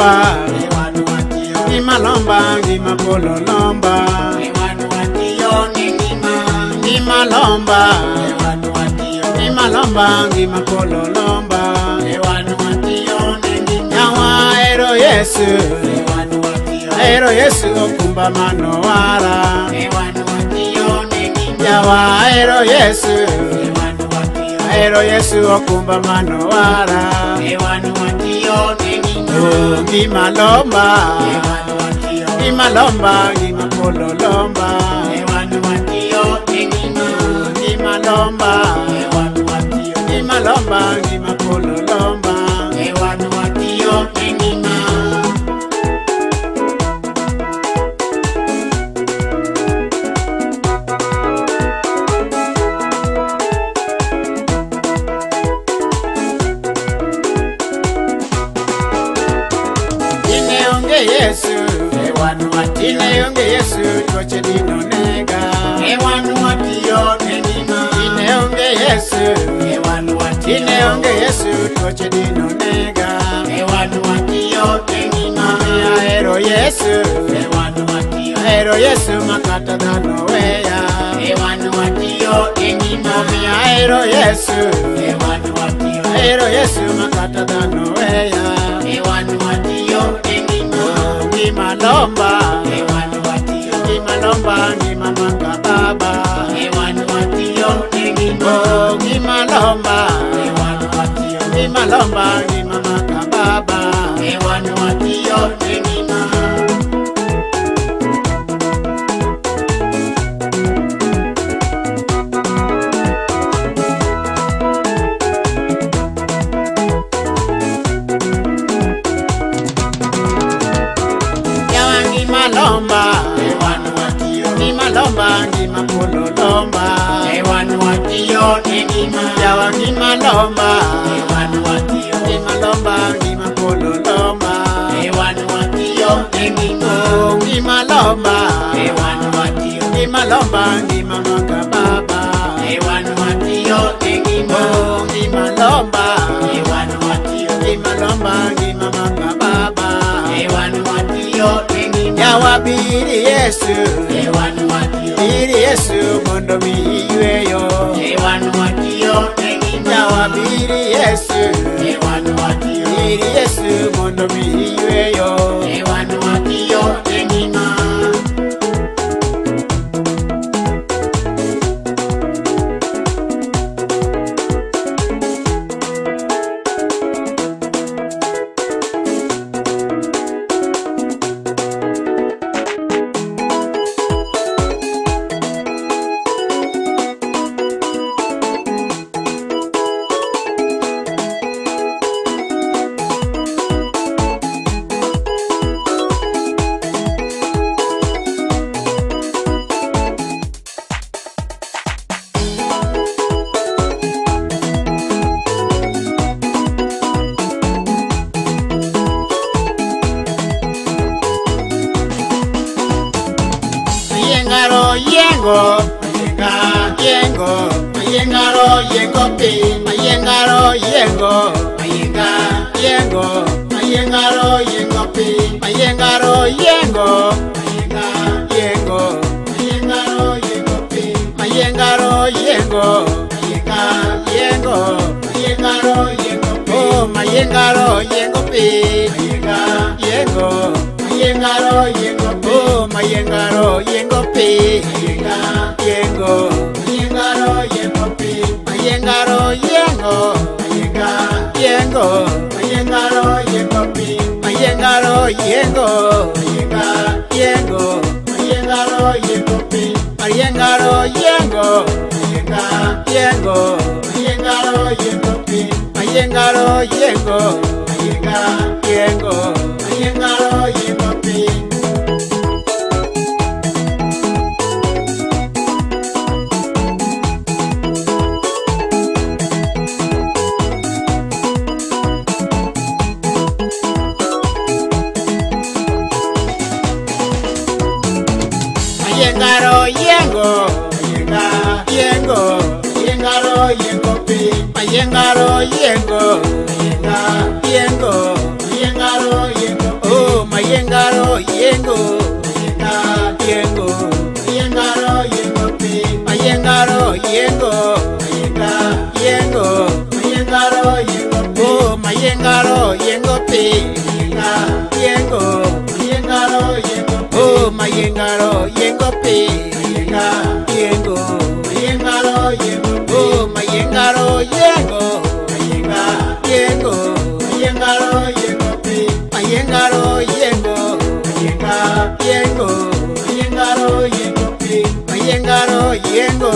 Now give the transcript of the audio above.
lomba, gima lomba, gima polo lomba, gima lomba, gima lomba, gima polo lomba, yawa ero Yesu, ero Yesu okumba manowara, yawa ero Yesu, ero Yesu okumba manowara, gima lomba, gima lomba, gima polo lomba, gima lomba, gima lomba, gima polo lomba, Yesu, ine yonge Yesu, tuache dino nega. Ine yonge Yesu, ine yonge Yesu, tuache dino nega. Aero Yesu, aero Yesu, makata dano weya. Aero Yesu, aero Yesu, makata dano weya. Gima lomba, gima lomba, gima manga baba. Oh, gima lomba, gima lomba, gima manga baba. Lomba, gima lomba, gima polo lomba, yawa gima lomba, gima lomba, gima polo lomba, oh gima lomba, gima lomba, gima manga baba, oh gima lomba, gima lomba, gima manga baba. Yawa biri Yesu, biri Yesu mondo miweyo. Yawa biri Yesu, biri Yesu mondo miweyo. Mayengaro yengo pi, mayengaro yengo, yengo, mayengaro yengo pi, mayengaro yengo, yengo, mayengaro yengo pi, mayengaro yengo, yengo, mayengaro yengo pi, oh mayengaro yengo pi, yengo, mayengaro yengo pi, oh mayengaro yengo pi, yengo, mayengaro yengo pi, mayengaro yengo, yengo, mayengaro yengo pi, mayengaro yengo, yengo, mayengaro yengo pi, mayengaro yengo, yengo, mayengaro yengo pi, mayengaro yengo, yengo, mayengaro yengo pi. Mayengaro yengo, yengo, mayengaro yengo pi, mayengaro yengo, yengo, mayengaro yengo mayengaro yengo yengo mayengaro yengo pi mayengaro yengo yengo mayengaro yengo pi oh mayengaro yengo pi yengo mayengaro yengo oh mayengaro yengo pi yengo mayengaro yengo oh mayengaro yengo yengo mayengaro yengo pi mayengaro yengo yengo mayengaro yengo pi mayengaro yengo